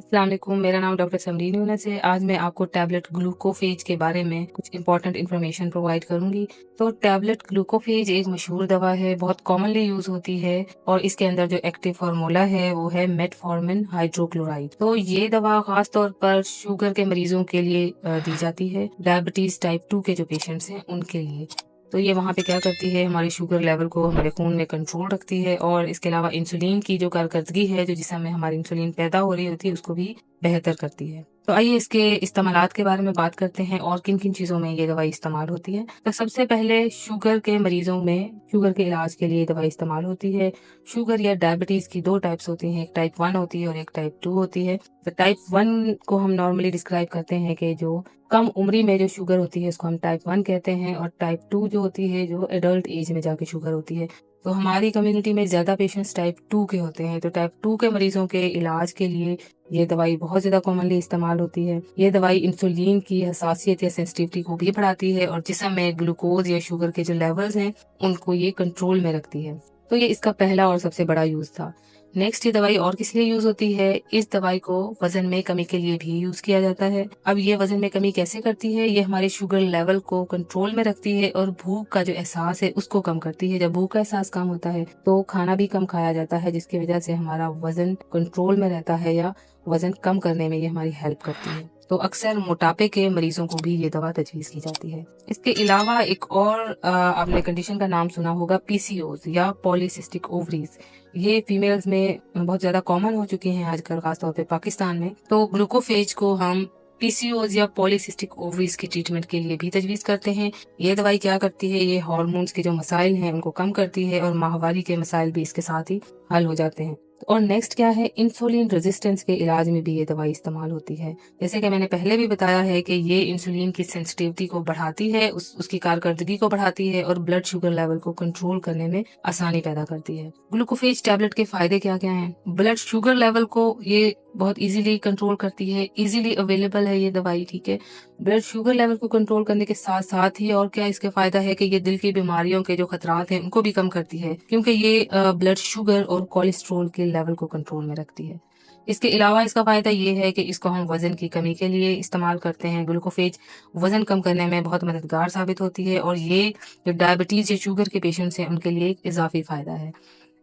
अस्सलाम वालेकुम, मेरा नाम डॉक्टर समरीन यूनस है। आज मैं आपको टैबलेट ग्लूकोफेज के बारे में कुछ इंपॉर्टेंट इन्फॉर्मेशन प्रोवाइड करूंगी। तो टैबलेट ग्लूकोफेज एक मशहूर दवा है, बहुत कॉमनली यूज होती है और इसके अंदर जो एक्टिव फार्मूला है वो है मेटफॉर्मिन हाइड्रोक्लोराइड। तो ये दवा खास तौर पर शुगर के मरीजों के लिए दी जाती है, डायबिटीज टाइप 2 के जो पेशेंट्स हैं उनके लिए। तो ये वहाँ पे क्या करती है, हमारी शुगर लेवल को हमारे खून में कंट्रोल रखती है और इसके अलावा इंसुलिन की जो कारकर्दगी है, जो जिसम में हमारी इंसुलिन पैदा हो रही होती है, उसको भी बेहतर करती है। तो आइए इसके इस्तेमालात के बारे में बात करते हैं और किन किन चीज़ों में ये दवाई इस्तेमाल होती है। तो सबसे पहले शुगर के मरीजों में शुगर के इलाज के लिए ये दवाई इस्तेमाल होती है। शुगर या डायबिटीज़ की दो टाइप्स होती हैं, एक टाइप 1 होती है और एक टाइप 2 होती है। तो टाइप 1 को हम नॉर्मली डिस्क्राइब करते हैं कि जो कम उम्री में जो शुगर होती है उसको हम टाइप 1 कहते हैं, और टाइप 2 जो होती है जो एडल्ट एज में जाके शुगर होती है। तो हमारी कम्युनिटी में ज़्यादा पेशेंट्स टाइप 2 के होते हैं। तो टाइप 2 के मरीजों के इलाज के लिए ये दवाई बहुत ज़्यादा कॉमनली इस्तेमाल होती है। ये दवाई इंसुलिन की हसासियत या सेंसिटिविटी को भी बढ़ाती है और जिसम में ग्लूकोज या शुगर के जो लेवल्स हैं उनको ये कंट्रोल में रखती है। तो ये इसका पहला और सबसे बड़ा यूज़ था। नेक्स्ट, ये दवाई और किस लिए यूज होती है? इस दवाई को वजन में कमी के लिए भी यूज किया जाता है। अब ये वजन में कमी कैसे करती है? ये हमारे शुगर लेवल को कंट्रोल में रखती है और भूख का जो एहसास है उसको कम करती है। जब भूख का एहसास कम होता है तो खाना भी कम खाया जाता है, जिसकी वजह से हमारा वजन कंट्रोल में रहता है या वजन कम करने में ये हमारी हेल्प करती है। तो अक्सर मोटापे के मरीजों को भी ये दवा तजवीज़ की जाती है। इसके अलावा एक और आपने कंडीशन का नाम सुना होगा, पीसीओज या पॉलीसिस्टिक ओवरीज। ये फीमेल्स में बहुत ज़्यादा कॉमन हो चुकी हैं आजकल, खासतौर पे पाकिस्तान में। तो ग्लूकोफेज को हम पीसीओज या पॉलीसिस्टिक ओवरीज की ट्रीटमेंट के लिए भी तजवीज़ करते हैं। ये दवाई क्या करती है, ये हार्मोन्स के जो मसाइल हैं उनको कम करती है और माहवारी के मसाइल भी इसके साथ ही हल हो जाते हैं। और नेक्स्ट क्या है, इंसुलिन रेजिस्टेंस के इलाज में भी ये दवाई इस्तेमाल होती है। जैसे कि मैंने पहले भी बताया है कि ये इंसुलिन की सेंसिटिविटी को बढ़ाती है, उसकी कारकर्दगी को बढ़ाती है और ब्लड शुगर लेवल को कंट्रोल करने में आसानी पैदा करती है। ग्लूकोफेज टैबलेट के फायदे क्या क्या हैं? ब्लड शुगर लेवल को ये बहुत इजीली कंट्रोल करती है, इजीली अवेलेबल है ये दवाई, ठीक है। ब्लड शुगर लेवल को कंट्रोल करने के साथ साथ ही और क्या इसके फायदा है कि ये दिल की बीमारियों के जो खतरात हैं उनको भी कम करती है, क्योंकि ये ब्लड शुगर और कोलेस्ट्रॉल के लेवल को कंट्रोल में रखती है। इसके अलावा इसका फायदा ये है कि इसको हम वजन की कमी के लिए इस्तेमाल करते हैं। ग्लूकोफेज वजन कम करने में बहुत मददगार साबित होती है और ये जो डायबिटीज या शुगर के पेशेंट्स हैं उनके लिए एक इजाफी फायदा है।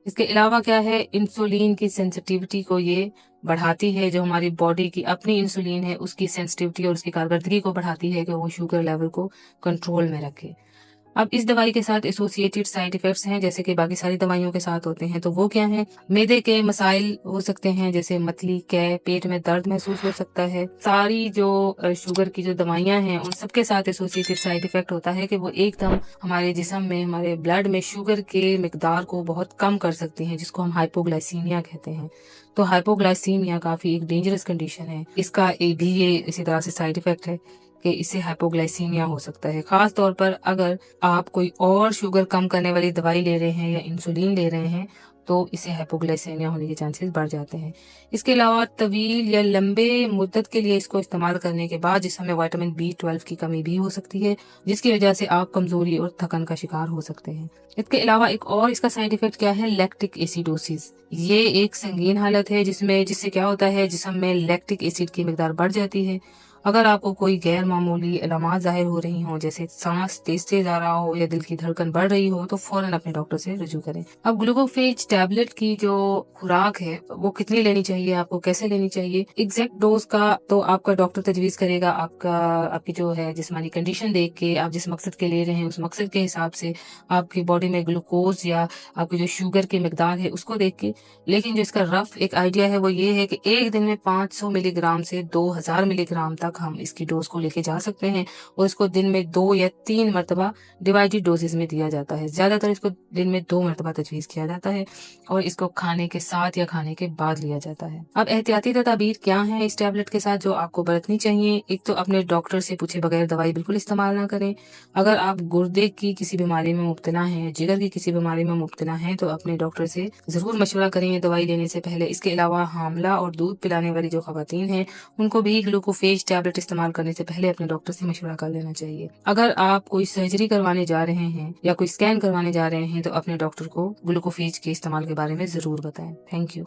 इसके अलावा क्या है, इंसुलिन की सेंसिटिविटी को ये बढ़ाती है। जो हमारी बॉडी की अपनी इंसुलिन है उसकी सेंसिटिविटी और उसकी कारकर्दगी को बढ़ाती है कि वो शुगर लेवल को कंट्रोल में रखे। अब इस दवाई के साथ एसोसिएटेड साइड इफेक्ट्स हैं, जैसे कि बाकी सारी दवाइयों के साथ होते हैं। तो वो क्या हैं? मैदे के मसाइल हो सकते हैं, जैसे मतली, कै, पेट में दर्द महसूस हो सकता है। सारी जो शुगर की जो दवाइयां हैं उन सबके साथ एसोसिएटेड साइड इफेक्ट होता है कि वो एकदम हमारे जिस्म में, हमारे ब्लड में शुगर के मिकदार को बहुत कम कर सकती हैं, जिसको हम हाइपोग्लाइसीमिया कहते हैं। तो हाइपोग्लाइसीमिया काफी एक डेंजरस कंडीशन है। इसका भी ये इसी तरह से साइड इफेक्ट है कि इससे हाइपोग्लाइसीमिया हो सकता है। खास तौर पर अगर आप कोई और शुगर कम करने वाली दवाई ले रहे हैं या इंसुलिन ले रहे हैं तो इससे हाइपोग्लाइसीमिया होने के चांसेस बढ़ जाते हैं। इसके अलावा तवील या लंबे मुद्दत के लिए इसको इस्तेमाल करने के बाद जिसमें हमें विटामिन B12 की कमी भी हो सकती है, जिसकी वजह से आप कमजोरी और थकन का शिकार हो सकते हैं। इसके अलावा एक और इसका साइड इफेक्ट क्या है, लैक्टिक एसिडोसिस। ये एक संगीन हालत है जिससे क्या होता है, जिस्म में लैक्टिक एसिड की मिकदार बढ़ जाती है। अगर आपको कोई गैर मामूली अलामात जाहिर हो रही हों, जैसे सांस तेज आ रहा हो या दिल की धड़कन बढ़ रही हो, तो फौरन अपने डॉक्टर से रुजू करें। अब ग्लूकोफेज टैबलेट की जो खुराक है वो कितनी लेनी चाहिए, आपको कैसे लेनी चाहिए, एग्जैक्ट डोज का तो आपका डॉक्टर तजवीज करेगा। आपकी जो है जिस्मानी कंडीशन देख के, आप जिस मकसद के ले रहे हैं उस मकसद के हिसाब से, आपकी बॉडी में ग्लूकोज या आपकी जो शुगर की मिकदार है उसको देख के। लेकिन जो इसका रफ एक आइडिया है वो ये है कि एक दिन में 500 मिलीग्राम से 2000 मिलीग्राम तक हम इसकी डोज को लेके जा सकते हैं और इसको दिन में 2 या 3 मरतबा डिवाइडेड डोजेज में दिया जाता है। ज्यादातर इसको दिन में 2 मरतबा तजवीज किया जाता है और इसको खाने के साथ या खाने के बाद लिया जाता है। अब एहतियाती तदाबीर क्या है इस टैबलेट के साथ जो आपको बरतनी चाहिए? एक तो अपने डॉक्टर से पूछे बगैर दवाई बिल्कुल इस्तेमाल ना करें। अगर आप गुर्दे की किसी बीमारी में मुब्तला हैं, जिगर की किसी बीमारी में मुब्तला हैं, तो अपने डॉक्टर से जरूर मशवरा करें ये दवाई लेने से पहले। इसके अलावा हामला और दूध पिलाने वाली जो खवातीन हैं उनको भी ग्लूकोफेज टैबलेट इस्तेमाल करने से पहले अपने डॉक्टर से मशवरा कर लेना चाहिए। अगर आप कोई सर्जरी करवाने जा रहे हैं या कोई स्कैन करवाने जा रहे हैं तो अपने डॉक्टर को ग्लूकोफेज के इस्तेमाल के बारे में जरूर बताएं। Thank you.